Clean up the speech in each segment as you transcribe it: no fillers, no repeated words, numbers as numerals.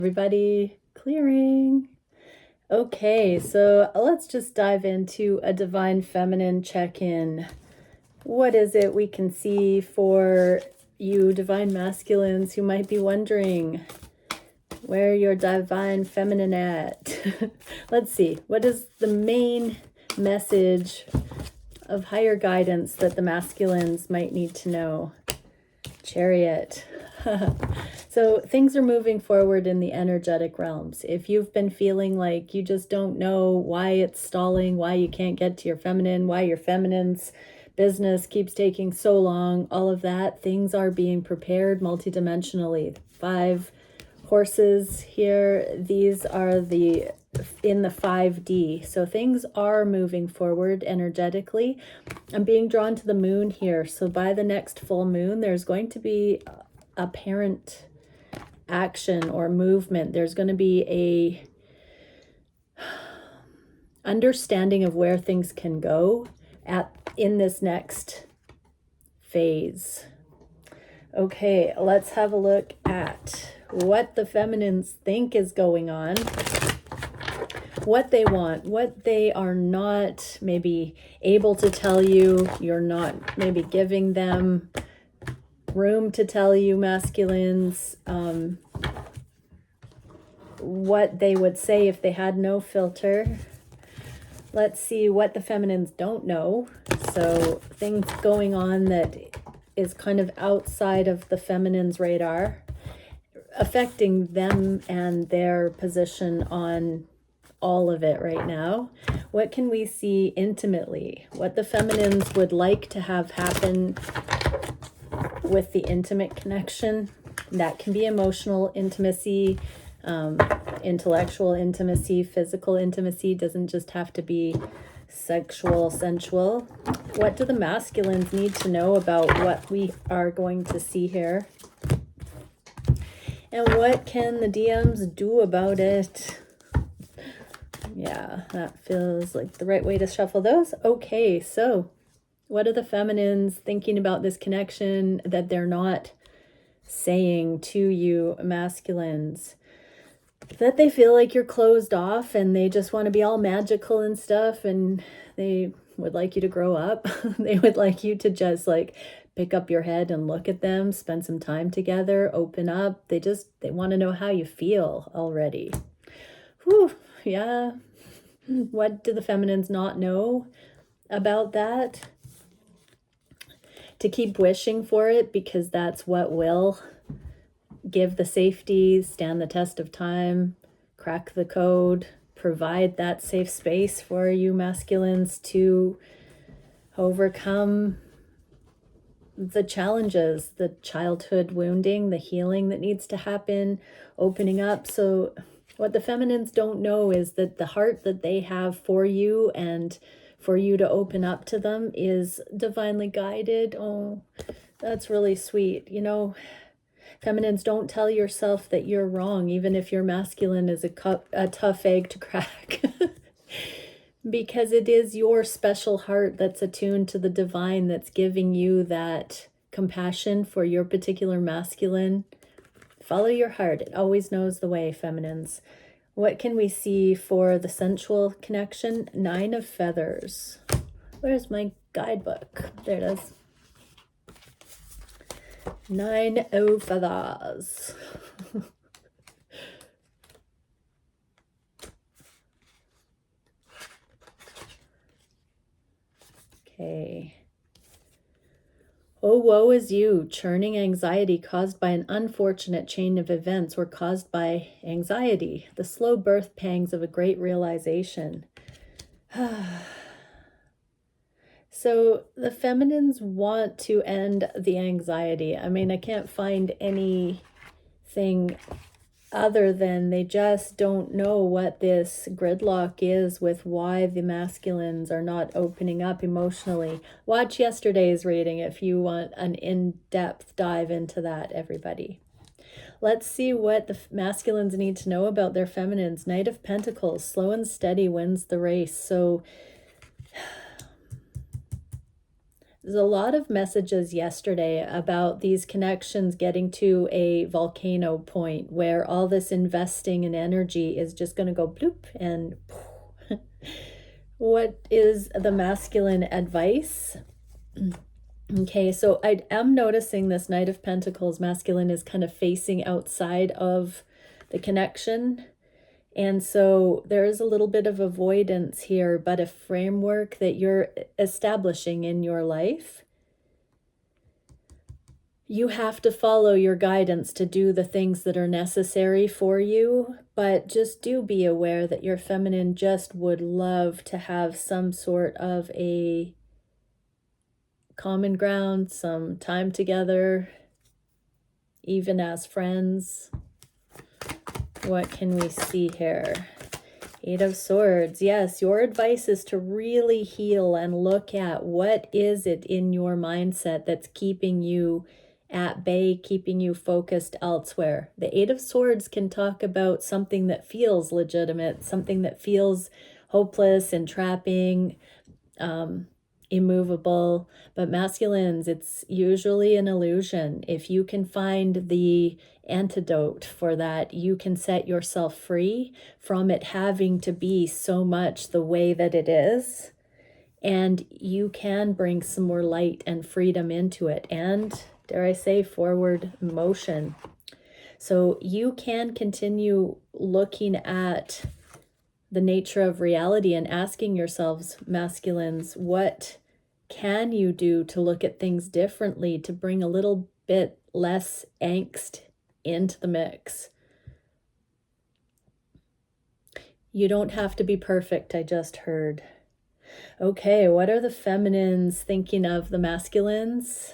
Everybody clearing. Okay, so let's just dive into a divine feminine check-in. What is it we can see for you divine masculines who might be wondering where your divine feminine at? Let's see. What is the main message of higher guidance that the masculines might need to know? Chariot. So things are moving forward in the energetic realms. If you've been feeling like you just don't know why it's stalling, why you can't get to your feminine, why your feminine's business keeps taking so long, all of that, things are being prepared multidimensionally. 5 horses here. These are in the 5D. So things are moving forward energetically. I'm being drawn to the moon here. So by the next full moon, there's going to be apparent action or movement. There's going to be a understanding of where things can go in this next phase. Okay, let's have a look at what the feminines think is going on, what they want, what they are not maybe able to tell you. You're not maybe giving them room to tell you, masculines, what they would say if they had no filter. Let's see what the feminines don't know. So things going on that is kind of outside of the feminine's radar, affecting them and their position on all of it right now. What can we see intimately? What the feminines would like to have happen with the intimate connection. That can be emotional intimacy, intellectual intimacy, physical intimacy. Doesn't just have to be sexual, sensual. What do the masculines need to know about what we are going to see here? And what can the DMs do about it? Yeah, that feels like the right way to shuffle those. Okay, so what are the feminines thinking about this connection that they're not saying to you, masculines? That they feel like you're closed off and they just want to be all magical and stuff, and they would like you to grow up. They would like you to just like pick up your head and look at them, spend some time together, open up. They want to know how you feel already. Whew, yeah. What do the feminines not know about that? To keep wishing for it, because that's what will give the safety, stand the test of time, crack the code, provide that safe space for you masculines to overcome the challenges, the childhood wounding, the healing that needs to happen, opening up. So what the feminines don't know is that the heart that they have for you and for you to open up to them is divinely guided. Oh, that's really sweet. You know, feminines, don't tell yourself that you're wrong, even if your masculine is a tough egg to crack. Because it is your special heart that's attuned to the divine that's giving you that compassion for your particular masculine. Follow your heart. It always knows the way, feminines. What can we see for the sensual connection? 9 of feathers. Where's my guidebook? There it is. 9 of feathers. Okay. Oh, woe is you, churning anxiety caused by an unfortunate chain of events or caused by anxiety, the slow birth pangs of a great realization. So the feminines want to end the anxiety. I mean, I can't find anything other than they just don't know what this gridlock is with why the masculines are not opening up emotionally. Watch yesterday's reading if you want an in-depth dive into that, everybody. Let's see what the masculines need to know about their feminines. Knight of Pentacles, slow and steady wins the race. So There's a lot of messages yesterday about these connections getting to a volcano point where all this investing in energy is just going to go bloop and what is the masculine advice? Okay, so I am noticing this Knight of Pentacles masculine is kind of facing outside of the connection. And so there is a little bit of avoidance here, but a framework that you're establishing in your life. You have to follow your guidance to do the things that are necessary for you, but just do be aware that your feminine just would love to have some sort of a common ground, some time together, even as friends. What can we see here? Eight of Swords. Yes, your advice is to really heal and look at what is it in your mindset that's keeping you at bay, keeping you focused elsewhere. The Eight of Swords can talk about something that feels legitimate, something that feels hopeless, entrapping, immovable, but masculines, it's usually an illusion. If you can find the antidote for that, you can set yourself free from it having to be so much the way that it is, and you can bring some more light and freedom into it, and dare I say, forward motion. So you can continue looking at the nature of reality and asking yourselves, masculines, what can you do to look at things differently, to bring a little bit less angst into the mix? You don't have to be perfect, I just heard. Okay, what are the feminines thinking of the masculines?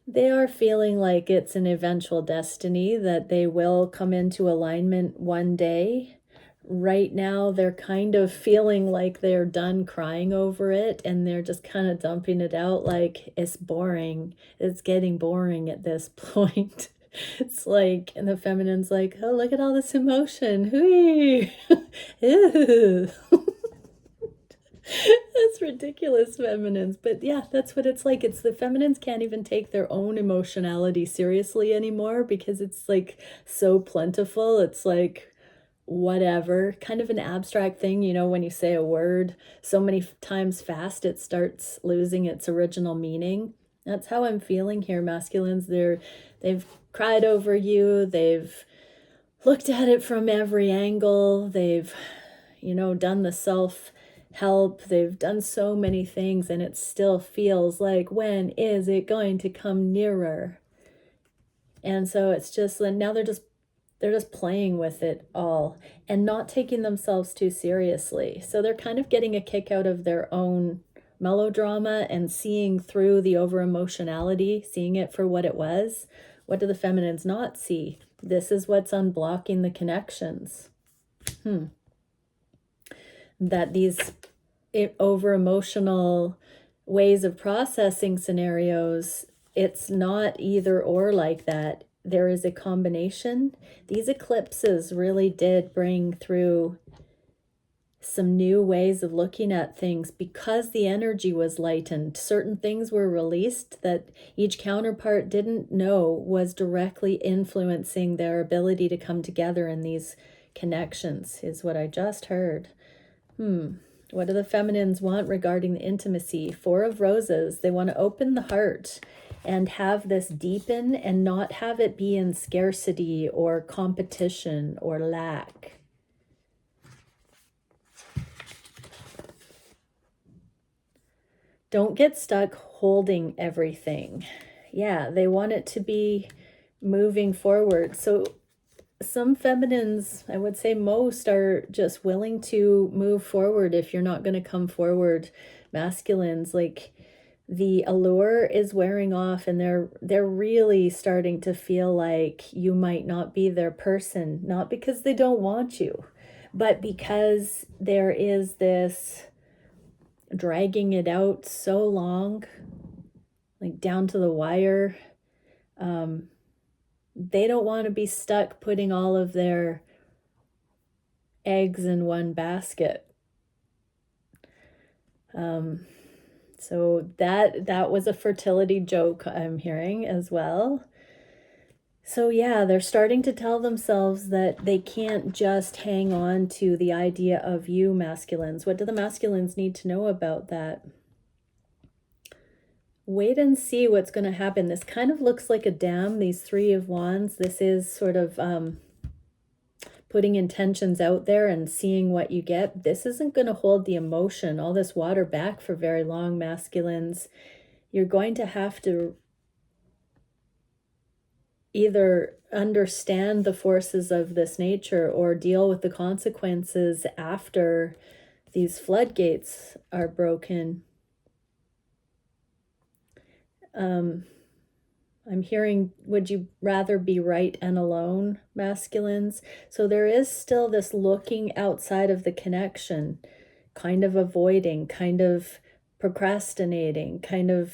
They are feeling like it's an eventual destiny, that they will come into alignment one day. Right now, they're kind of feeling like they're done crying over it, and they're just kind of dumping it out like it's boring. It's getting boring at this point. It's like, and the feminine's like, oh, look at all this emotion. Hui. Ew. That's ridiculous, feminines. But yeah, that's what it's like. It's the feminines can't even take their own emotionality seriously anymore because it's like so plentiful. It's like whatever, kind of an abstract thing, you know, when you say a word so many times fast, it starts losing its original meaning. That's how I'm feeling here, masculines. They've cried over you. They've looked at it from every angle. They've, you know, done the self-help. They've done so many things, and it still feels like, when is it going to come nearer? And so it's just, and now they're just playing with it all and not taking themselves too seriously. So they're kind of getting a kick out of their own melodrama and seeing through the over emotionality, seeing it for what it was. What do the feminines not see? This is what's unblocking the connections. That these over emotional ways of processing scenarios, it's not either or like that. There is a combination. These eclipses really did bring through some new ways of looking at things because the energy was lightened. Certain things were released that each counterpart didn't know was directly influencing their ability to come together in these connections, is what I just heard. What do the feminines want regarding the intimacy? Four of Roses. They want to open the heart and have this deepen and not have it be in scarcity or competition or lack. Don't get stuck holding everything. Yeah, they want it to be moving forward. So some feminines, I would say most, are just willing to move forward if you're not going to come forward. Masculines, like, the allure is wearing off, and they're really starting to feel like you might not be their person, not because they don't want you, but because there is this dragging it out so long, like down to the wire. They don't want to be stuck putting all of their eggs in one basket. So that was a fertility joke I'm hearing as well. So yeah, they're starting to tell themselves that they can't just hang on to the idea of you masculines. What do the masculines need to know about that? Wait and see what's going to happen. This kind of looks like a dam, these Three of Wands. This is sort of putting intentions out there and seeing what you get. This isn't going to hold the emotion, all this water back for very long, masculines. You're going to have to either understand the forces of this nature or deal with the consequences after these floodgates are broken. I'm hearing, would you rather be right and alone, masculines? So there is still this looking outside of the connection, kind of avoiding, kind of procrastinating, kind of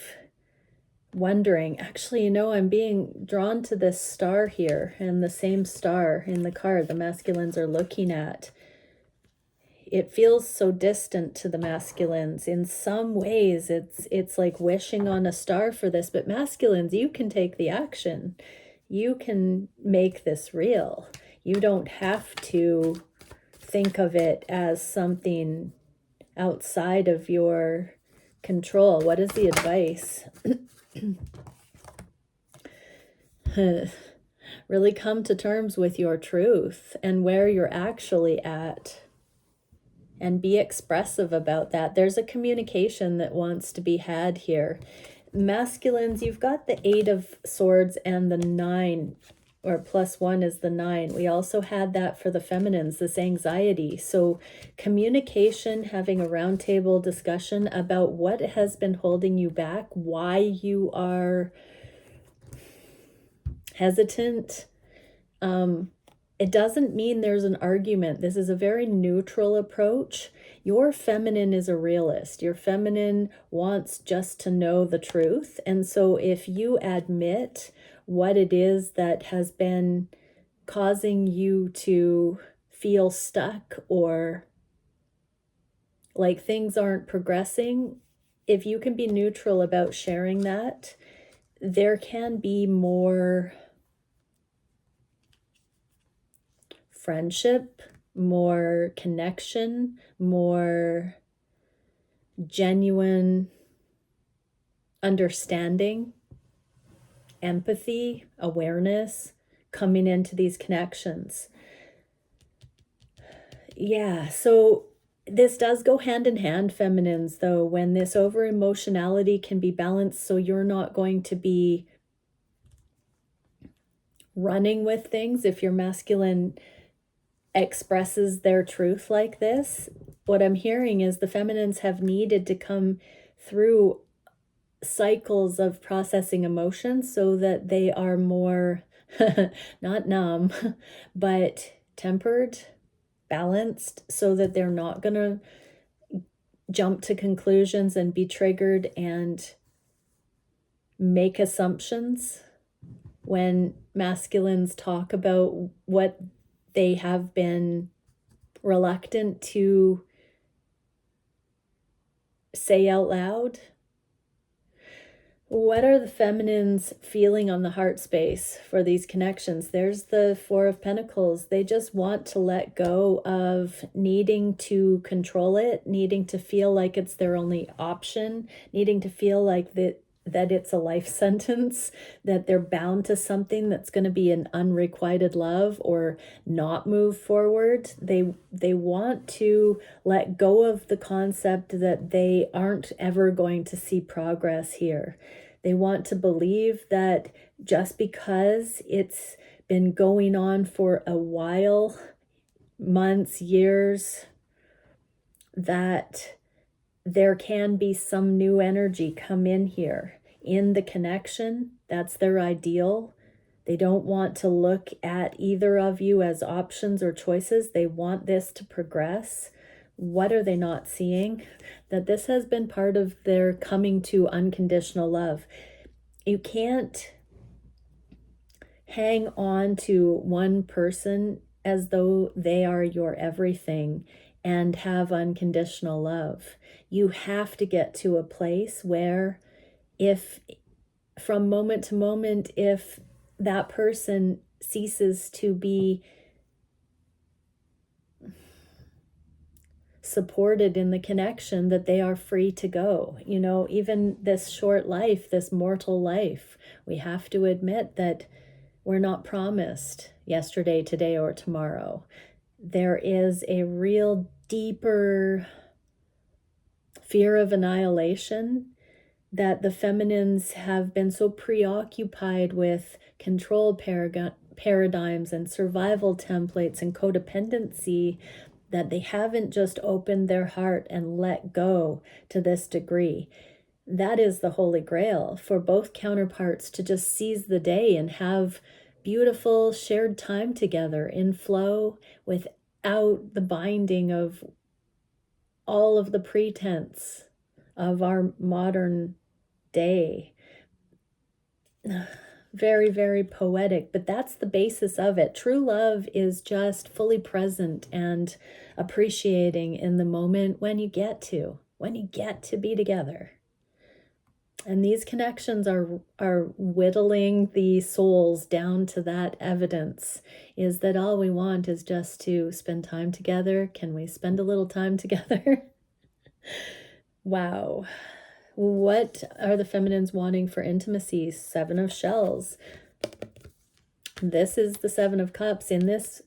wondering. Actually, I'm being drawn to this star here, and the same star in the card the masculines are looking at. It feels so distant to the masculines. In some ways, it's like wishing on a star for this, but masculines, you can take the action. You can make this real. You don't have to think of it as something outside of your control. What is the advice? Really come to terms with your truth and where you're actually at, and be expressive about that. There's a communication that wants to be had here. Masculines, you've got the 8 of Swords and the 9, or +1 is the 9. We also had that for the feminines, this anxiety. So communication, having a roundtable discussion about what has been holding you back, why you are hesitant. It doesn't mean there's an argument. This is a very neutral approach. Your feminine is a realist. Your feminine wants just to know the truth. And so if you admit what it is that has been causing you to feel stuck or like things aren't progressing, if you can be neutral about sharing that, there can be more friendship, more connection, more genuine understanding, empathy, awareness coming into these connections. Yeah, so this does go hand in hand, feminines, though, when this over emotionality can be balanced so you're not going to be running with things. If your masculine expresses their truth like this, what I'm hearing is the feminines have needed to come through cycles of processing emotions so that they are more not numb but tempered, balanced, so that they're not going to jump to conclusions and be triggered and make assumptions when masculines talk about what they have been reluctant to say out loud. What are the feminines feeling on the heart space for these connections? There's the Four of Pentacles. They just want to let go of needing to control it, needing to feel like it's their only option, needing to feel like that it's a life sentence, that they're bound to something that's going to be an unrequited love or not move forward. They want to let go of the concept that they aren't ever going to see progress here. They want to believe that just because it's been going on for a while, months, years, that there can be some new energy come in here in the connection. That's their ideal. They don't want to look at either of you as options or choices. They want this to progress. What are they not seeing? That this has been part of their coming to unconditional love. You can't hang on to one person as though they are your everything and have unconditional love. You have to get to a place where, if from moment to moment, if that person ceases to be supported in the connection, that they are free to go. You know, even this short life, this mortal life, we have to admit that we're not promised yesterday, today, or tomorrow. There is a real deeper fear of annihilation that the feminines have been so preoccupied with control paradigms and survival templates and codependency that they haven't just opened their heart and let go to this degree. That is the holy grail for both counterparts, to just seize the day and have beautiful shared time together in flow, without the binding of all of the pretense of our modern day. Very, very poetic, but that's the basis of it. True love is just fully present and appreciating in the moment when you get to be together. And these connections are whittling the souls down to that evidence, is that all we want is just to spend time together. Can we spend a little time together? Wow. What are the feminines wanting for intimacy? Seven of Shells. This is the Seven of Cups. In this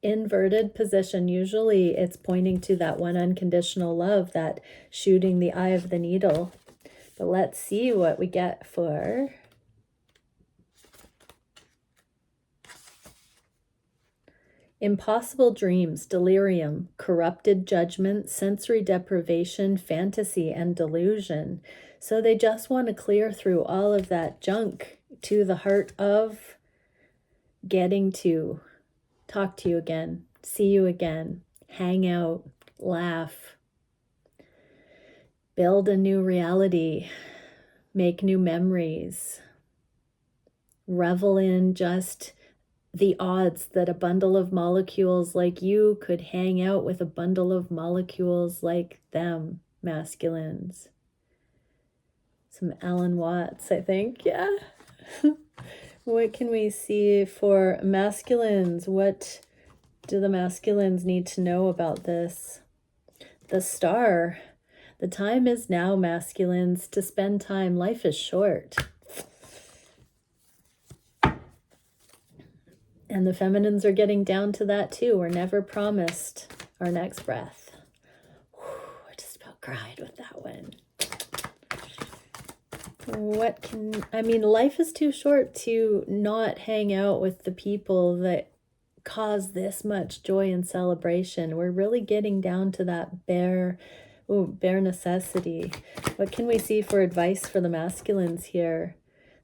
inverted position, usually it's pointing to that one unconditional love, that shooting the eye of the needle. But let's see what we get for impossible dreams, delirium, corrupted judgment, sensory deprivation, fantasy, and delusion. So they just want to clear through all of that junk to the heart of getting to talk to you again, see you again, hang out, laugh, build a new reality, make new memories, revel in just the odds that a bundle of molecules like you could hang out with a bundle of molecules like them, masculines. Some Alan Watts, I think. Yeah. What can we see for masculines? What do the masculines need to know about this? The Star. The time is now, masculines, to spend time. Life is short. And the feminines are getting down to that too. We're never promised our next breath. Whew, I just about cried with that one. Life is too short to not hang out with the people that cause this much joy and celebration. We're really getting down to that bare necessity. What can we see for advice for the masculines here?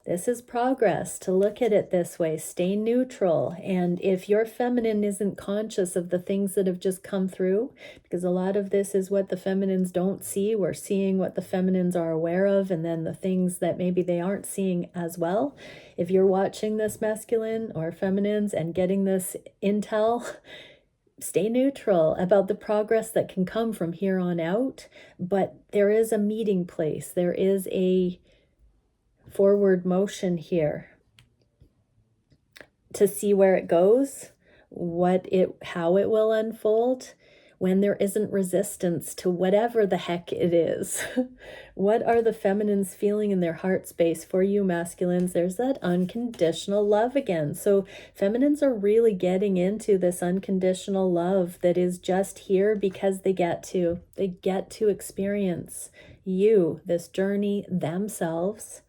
This is progress, to look at it this way. Stay neutral. And if your feminine isn't conscious of the things that have just come through, because a lot of this is what the feminines don't see. We're seeing what the feminines are aware of, and then the things that maybe they aren't seeing as well. If you're watching this, masculine or feminines, and getting this intel, stay neutral about the progress that can come from here on out. But there is a meeting place. There is a forward motion here to see where it goes, how it will unfold, when there isn't resistance to whatever the heck it is. What are the feminines feeling in their heart space for you, masculines? There's that unconditional love again. So feminines are really getting into this unconditional love that is just here because they get to experience this journey themselves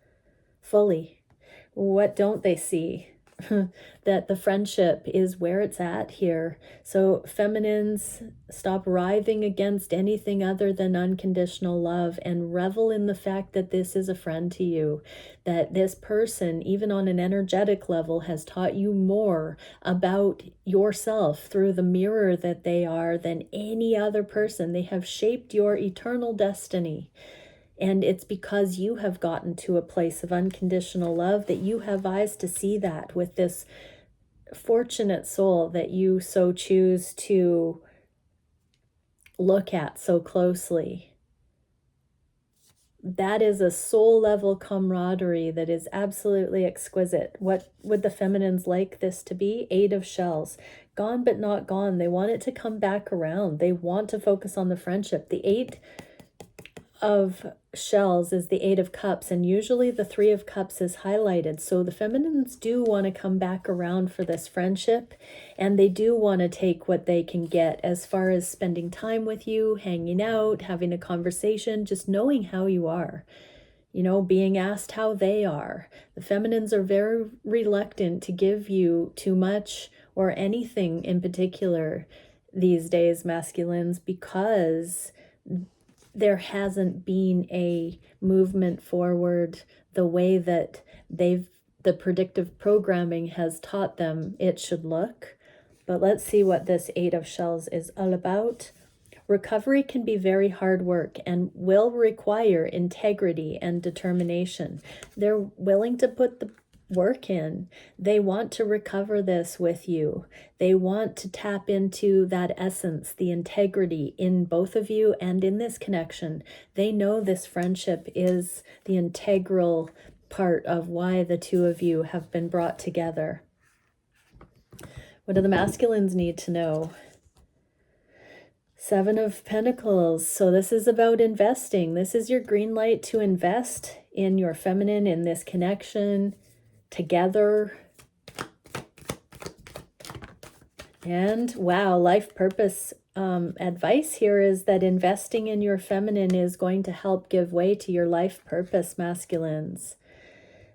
fully. What don't they see? That the friendship is where it's at here. So feminines, stop writhing against anything other than unconditional love, and revel in the fact that this is a friend to you, that this person, even on an energetic level, has taught you more about yourself through the mirror that they are than any other person. They have shaped your eternal destiny. And it's because you have gotten to a place of unconditional love that you have eyes to see that, with this fortunate soul that you so choose to look at so closely. That is a soul level camaraderie that is absolutely exquisite. What would the feminines like this to be? 8 of shells. Gone but not gone. They want it to come back around. They want to focus on the friendship. The 8 of shells is the 8 of cups, and usually the 3 of cups is highlighted. So the feminines do want to come back around for this friendship, and they do want to take what they can get as far as spending time with you, hanging out, having a conversation, just knowing how you are, you know, being asked how they are. The feminines are very reluctant to give you too much or anything in particular these days, masculines, because there hasn't been a movement forward the way that the predictive programming has taught them it should look. But let's see what this 8 of shells is all about. Recovery can be very hard work and will require integrity and determination. They're willing to put the work in. They want to recover this with you. They want to tap into that essence, the integrity in both of you and in this connection. They know this friendship is the integral part of why the two of you have been brought together. What do the masculines need to know? 7 of Pentacles. So this is about investing. This is your green light to invest in your feminine, in this connection together. And wow, life purpose advice here is that investing in your feminine is going to help give way to your life purpose, masculines.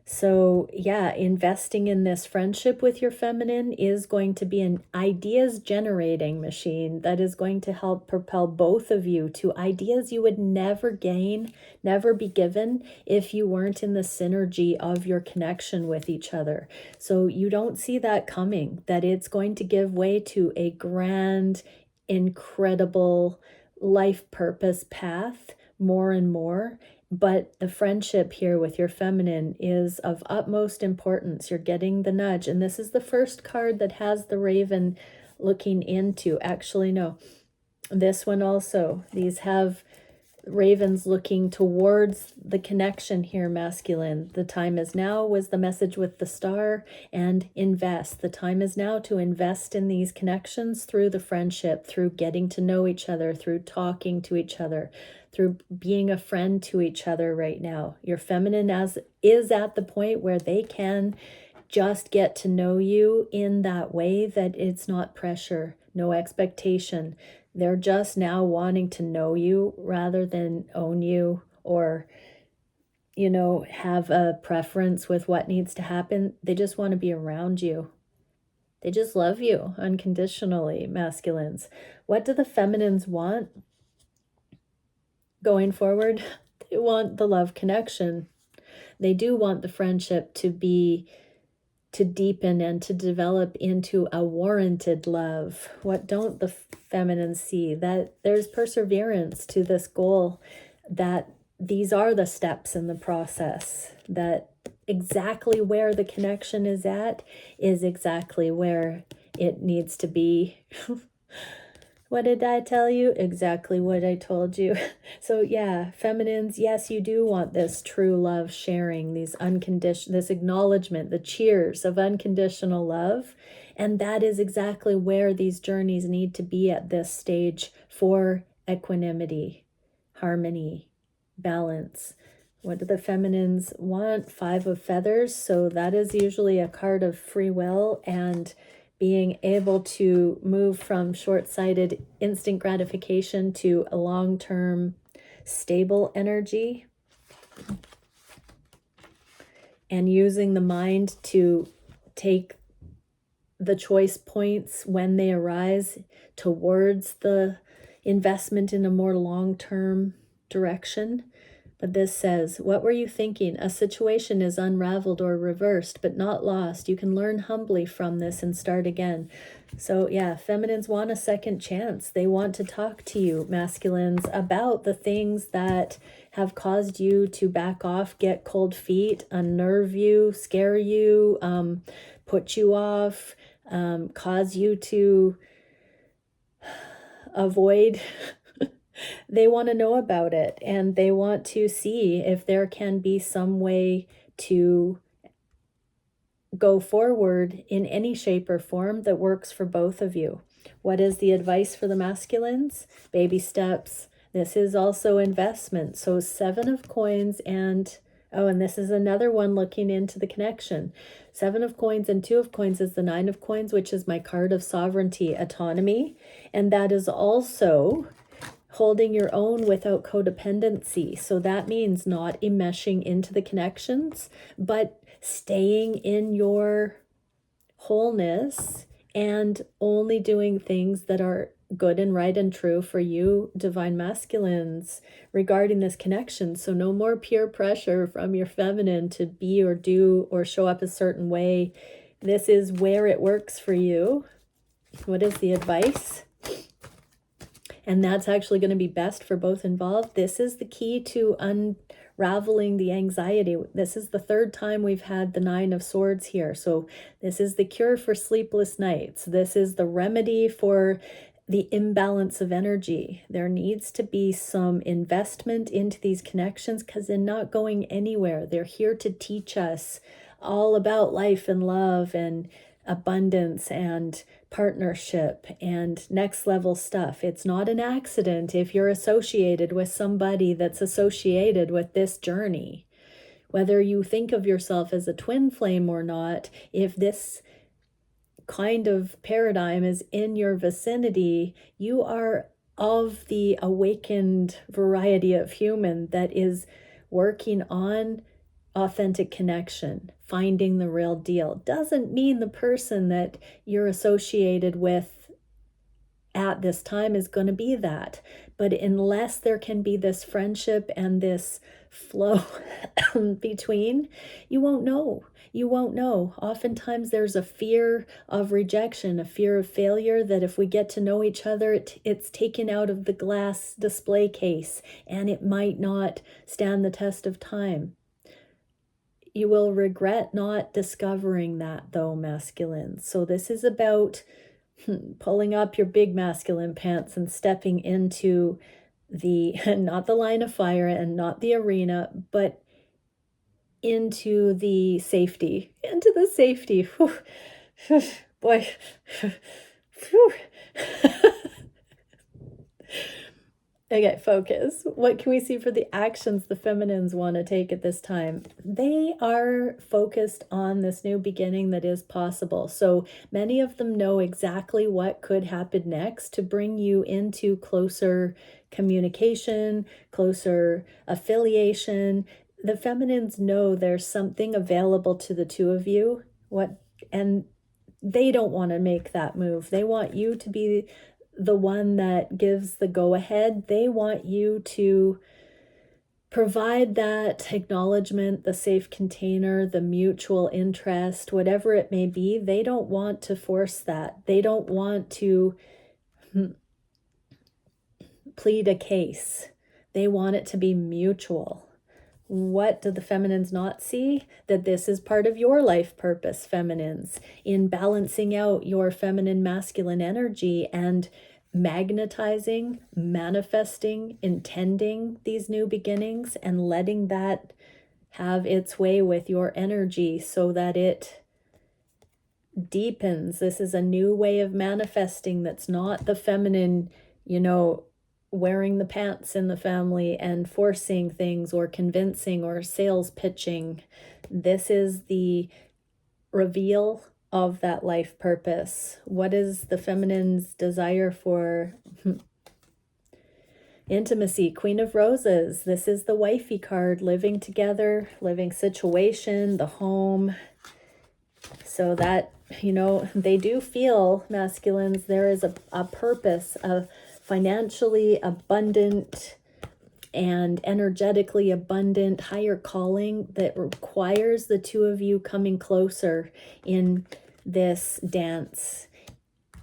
So yeah, investing in this friendship with your feminine is going to be an ideas generating machine that is going to help propel both of you to ideas you would never gain, never be given if you weren't in the synergy of your connection with each other. So you don't see that coming, that it's going to give way to a grand, incredible life purpose path more and more. But the friendship here with your feminine is of utmost importance. You're getting the nudge. And this is the first card that has the raven looking into. Actually, no. This one also. These have ravens looking towards the connection here, masculine. The time is now was the message with the star, and invest. The time is now to invest in these connections through the friendship, through getting to know each other, through talking to each other, through being a friend to each other right now. Your feminine is at the point where they can just get to know you in that way that it's not pressure, no expectation. They're just now wanting to know you rather than own you or, you know, have a preference with what needs to happen. They just want to be around you. They just love you unconditionally, masculines. What do the feminines want going forward? They want the love connection. They do want the friendship to deepen and to develop into a warranted love. What don't the feminine see? That there's perseverance to this goal, that these are the steps in the process, that exactly where the connection is at is exactly where it needs to be. What did I tell you? Exactly what I told you. So yeah, feminines, yes, you do want this true love sharing, these this acknowledgement, the cheers of unconditional love. And that is exactly where these journeys need to be at this stage for equanimity, harmony, balance. What do the feminines want? 5 of feathers. So that is usually a card of free will and being able to move from short-sighted instant gratification to a long-term stable energy, and using the mind to take the choice points when they arise towards the investment in a more long-term direction. But this says, what were you thinking? A situation is unraveled or reversed, but not lost. You can learn humbly from this and start again. So yeah, feminines want a second chance. They want to talk to you, masculines, about the things that have caused you to back off, get cold feet, unnerve you, scare you, put you off, cause you to avoid They want to know about it, and they want to see if there can be some way to go forward in any shape or form that works for both of you. What is the advice for the masculines? Baby steps. This is also investment. So 7 of coins and, oh, and this is another one looking into the connection. 7 of coins and 2 of coins is the 9 of coins, which is my card of sovereignty, autonomy. And that is also holding your own without codependency. So that means not enmeshing into the connections, but staying in your wholeness and only doing things that are good and right and true for you, divine masculines, regarding this connection. So no more peer pressure from your feminine to be or do or show up a certain way. This is where it works for you. What is the advice? And that's actually going to be best for both involved. This is the key to unraveling the anxiety. This is the 3rd time we've had the 9 of Swords here. So this is the cure for sleepless nights. This is the remedy for the imbalance of energy. There needs to be some investment into these connections because they're not going anywhere. They're here to teach us all about life and love and abundance and partnership and next level stuff. It's not an accident if you're associated with somebody that's associated with this journey. Whether you think of yourself as a twin flame or not, if this kind of paradigm is in your vicinity, you are of the awakened variety of human that is working on authentic connection, finding the real deal. Doesn't mean the person that you're associated with at this time is going to be that. But unless there can be this friendship and this flow between, you won't know. You won't know. Oftentimes there's a fear of rejection, a fear of failure, that if we get to know each other, it's taken out of the glass display case and it might not stand the test of time. You will regret not discovering that, though, masculine. So this is about pulling up your big masculine pants and stepping into the, not the line of fire and not the arena, but into the safety. Into the safety. Whew. Boy. Whew. Okay, focus. What can we see for the actions the feminines want to take at this time? They are focused on this new beginning that is possible. So many of them know exactly what could happen next to bring you into closer communication, closer affiliation. The feminines know there's something available to the two of you. And they don't want to make that move. They want you to be the one that gives the go-ahead. They want you to provide that acknowledgement, the safe container, the mutual interest, whatever it may be. They don't want to force that. They don't want to plead a case. They want it to be mutual. What do the feminines not see? That this is part of your life purpose, feminines, in balancing out your feminine masculine energy and magnetizing, manifesting, intending these new beginnings and letting that have its way with your energy so that it deepens. This is a new way of manifesting that's not the feminine, wearing the pants in the family and forcing things or convincing or sales pitching. This is the reveal of that life purpose. What is the feminine's desire for? Intimacy, Queen of Roses. This is the wifey card, living together, living situation, the home. So that, they do feel, masculines, there is a purpose of financially abundant and energetically abundant higher calling that requires the two of you coming closer in this dance.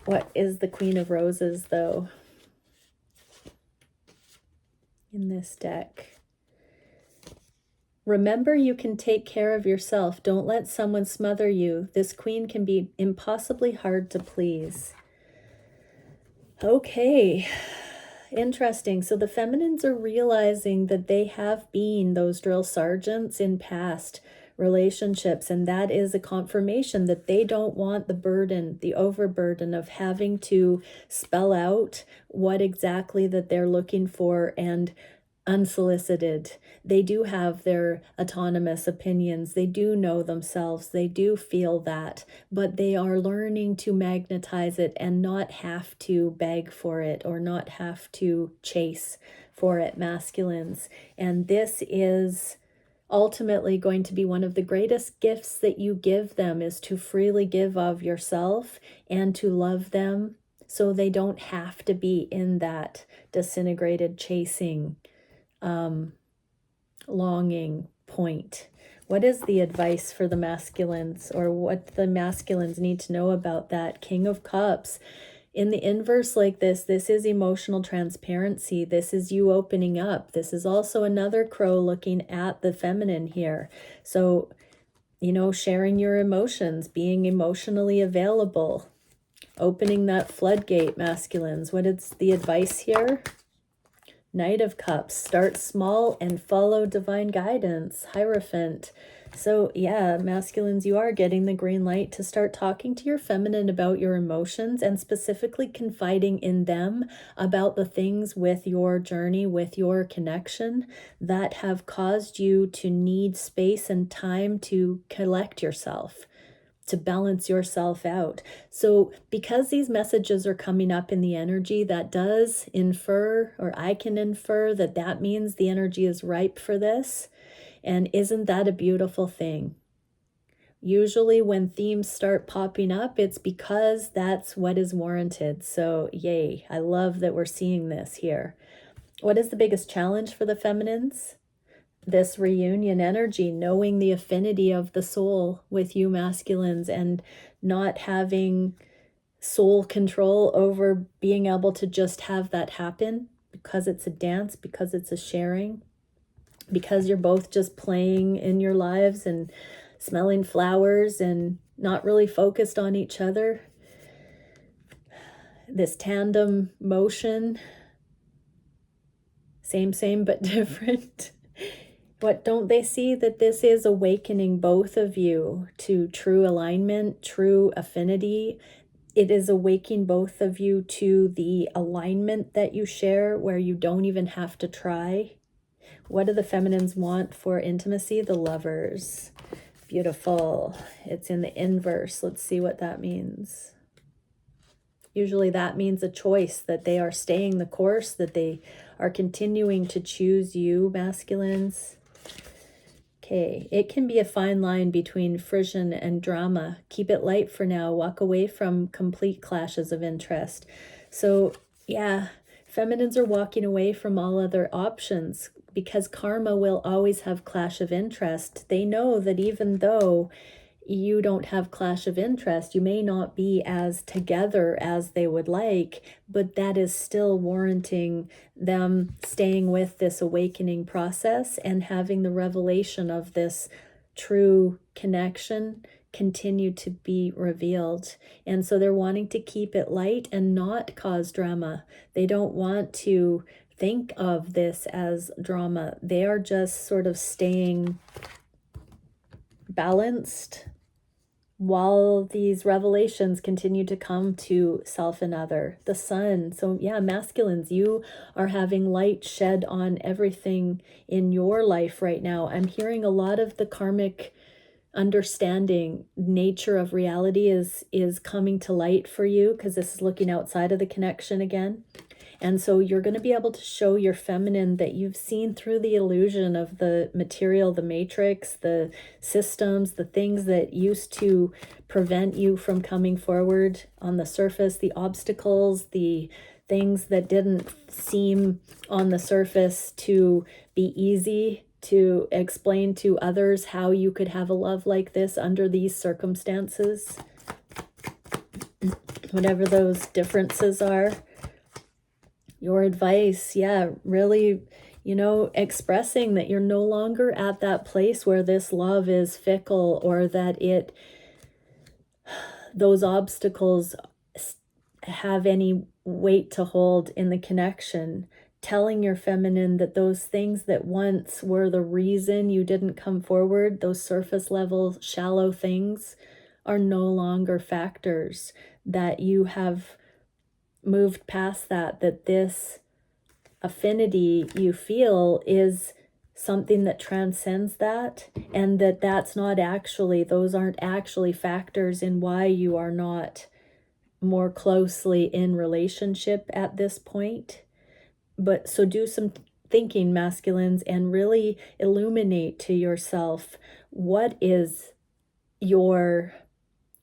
What is the Queen of Roses, though, in this deck? Remember, you can take care of yourself. Don't let someone smother you. This queen can be impossibly hard to please. Okay, Interesting. So the feminines are realizing that they have been those drill sergeants in past relationships, and that is a confirmation that they don't want the burden, the overburden of having to spell out what exactly that they're looking for and unsolicited. They do have their autonomous opinions. They do know themselves. They do feel that, but they are learning to magnetize it and not have to beg for it or not have to chase for it, masculines. And this is ultimately going to be one of the greatest gifts that you give them, is to freely give of yourself and to love them so they don't have to be in that disintegrated chasing longing point. What is the advice for the masculines, or what the masculines need to know about that? King of Cups. In the inverse like this is emotional transparency. This is you opening up. This is also another crow looking at the feminine here. So, sharing your emotions, being emotionally available, opening that floodgate, masculines. What is the advice here? Knight of Cups, start small and follow divine guidance, Hierophant. So yeah, masculines, you are getting the green light to start talking to your feminine about your emotions and specifically confiding in them about the things with your journey, with your connection that have caused you to need space and time to collect yourself, to balance yourself out. So because these messages are coming up in the energy, that does infer, or I can infer, that that means the energy is ripe for this. And isn't that a beautiful thing? Usually when themes start popping up, it's because that's what is warranted. So yay, I love that we're seeing this here. What is the biggest challenge for the feminines? This reunion energy, knowing the affinity of the soul with you masculines and not having soul control over being able to just have that happen because it's a dance, because it's a sharing, because you're both just playing in your lives and smelling flowers and not really focused on each other. This tandem motion, same but different. But don't they see that this is awakening both of you to true alignment, true affinity? It is awakening both of you to the alignment that you share where you don't even have to try. What do the feminines want for intimacy? The Lovers. Beautiful. It's in the inverse. Let's see what that means. Usually that means a choice, that they are staying the course, that they are continuing to choose you, masculines. Okay, it can be a fine line between frisson and drama. Keep it light for now. Walk away from complete clashes of interest. So yeah, feminines are walking away from all other options because karma will always have clash of interest. They know that even though you don't have clash of interest, you may not be as together as they would like, but that is still warranting them staying with this awakening process and having the revelation of this true connection continue to be revealed. And so they're wanting to keep it light and not cause drama. They don't want to think of this as drama. They are just sort of staying balanced while these revelations continue to come to self and other. The Sun. So yeah, masculines, you are having light shed on everything in your life right now. I'm hearing a lot of the karmic understanding, nature of reality is coming to light for you, because this is looking outside of the connection again. And so you're going to be able to show your feminine that you've seen through the illusion of the material, the matrix, the systems, the things that used to prevent you from coming forward on the surface, the obstacles, the things that didn't seem on the surface to be easy to explain to others how you could have a love like this under these circumstances, whatever those differences are. Your advice, yeah, really, expressing that you're no longer at that place where this love is fickle, or that those obstacles have any weight to hold in the connection, telling your feminine that those things that once were the reason you didn't come forward, those surface level, shallow things, are no longer factors, that you have moved past that, that this affinity you feel is something that transcends that, and that that's not actually, those aren't actually factors in why you are not more closely in relationship at this point. But so do some thinking, masculines, and really illuminate to yourself what is your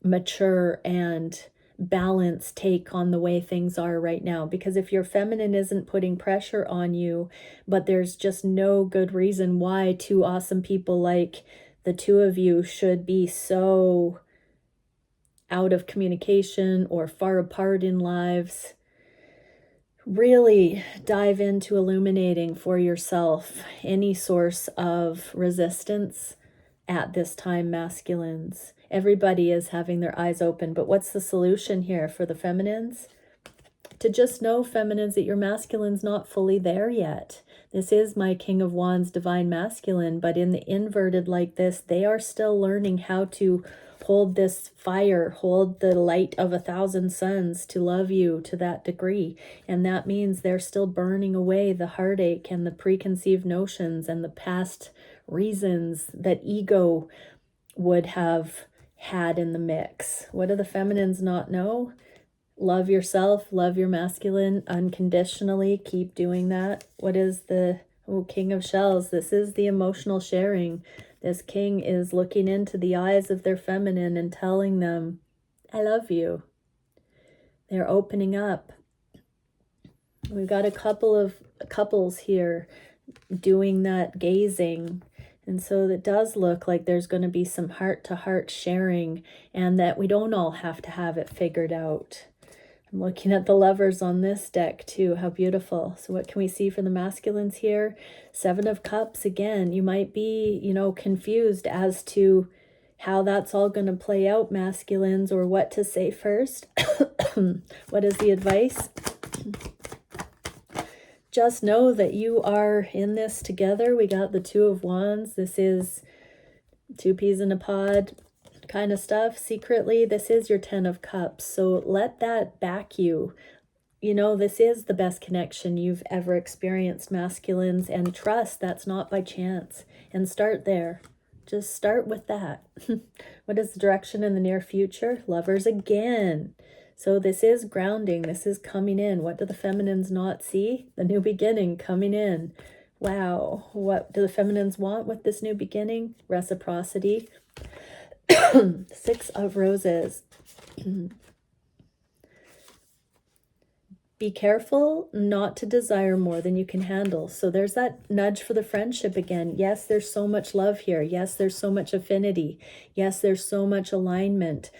mature and balanced take on the way things are right now. Because if your feminine isn't putting pressure on you, but there's just no good reason why two awesome people like the two of you should be so out of communication or far apart in lives, really dive into illuminating for yourself any source of resistance at this time, masculines. Everybody is having their eyes open, but what's the solution here for the feminines? To just know, feminines, that your masculine's not fully there yet. This is my King of Wands, divine masculine, but in the inverted like this, they are still learning how to hold this fire, hold the light of 1,000 suns to love you to that degree. And that means they're still burning away the heartache and the preconceived notions and the past reasons that ego would have had in the mix. What do the feminines not know? Love yourself, love your masculine unconditionally. Keep doing that. What is the King of Shells? This is the emotional sharing. This king is looking into the eyes of their feminine and telling them, I love you. They're opening up. We've got a couple of couples here doing that gazing. And so it does look like there's going to be some heart-to-heart sharing, and that we don't all have to have it figured out. I'm looking at the lovers on this deck too. How beautiful. So what can we see for the masculines here? 7 of Cups. Again, you might be, confused as to how that's all going to play out, masculines, or what to say first. What is the advice? Just know that you are in this together. We got the 2 of Wands. This is 2 peas in a pod kind of stuff. Secretly, this is your 10 of Cups. So let that back you. This is the best connection you've ever experienced, masculines, and trust that's not by chance. And start there. Just start with that. What is the direction in the near future? Lovers again. So this is grounding. This is coming in. What do the feminines not see? The new beginning coming in. Wow. What do the feminines want with this new beginning? Reciprocity. 6 of Roses. Be careful not to desire more than you can handle. So there's that nudge for the friendship again. Yes, there's so much love here. Yes, there's so much affinity. Yes, there's so much alignment.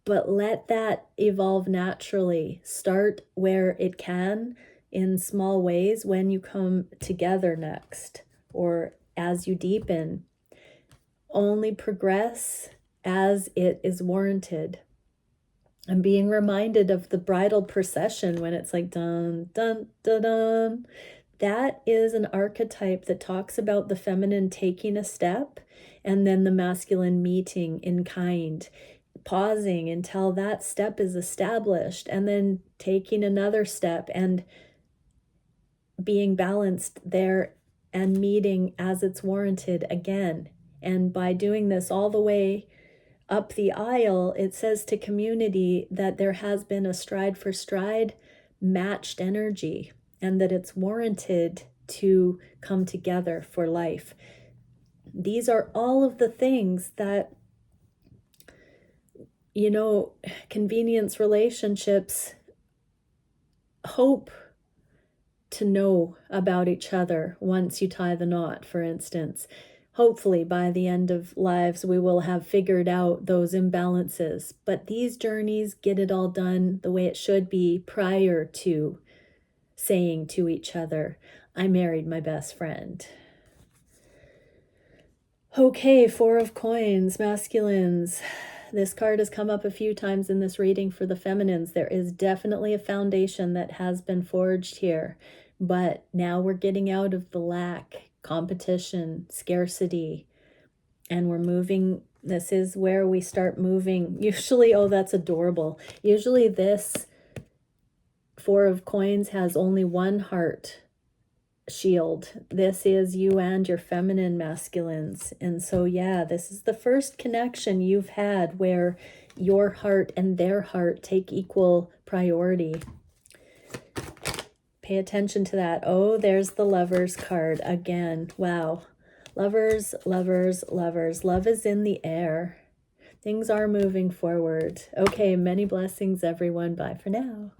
But let that evolve naturally. Start where it can in small ways when you come together next, or as you deepen. Only progress as it is warranted. I'm being reminded of the bridal procession when it's like dun, dun, dun, dun. That is an archetype that talks about the feminine taking a step and then the masculine meeting in kind, pausing until that step is established, and then taking another step and being balanced there and meeting as it's warranted again. And by doing this all the way up the aisle, it says to community that there has been a stride for stride matched energy, and that it's warranted to come together for life. These are all of the things that, convenience relationships hope to know about each other once you tie the knot, for instance. Hopefully by the end of lives, we will have figured out those imbalances. But these journeys get it all done the way it should be prior to saying to each other, I married my best friend. Okay, 4 of Coins, masculines. This card has come up a few times in this reading for the feminines. There is definitely a foundation that has been forged here, but now we're getting out of the lack, competition, scarcity, and we're moving. This is where we start moving. Usually, oh, that's adorable. Usually this Four of Coins has only one heart shield. This is you and your feminine masculines. And so, yeah, this is the first connection you've had where your heart and their heart take equal priority. Pay attention to that. Oh, there's the Lovers card again. Wow. Lovers, lovers, lovers. Love is in the air. Things are moving forward. Okay, many blessings, everyone. Bye for now.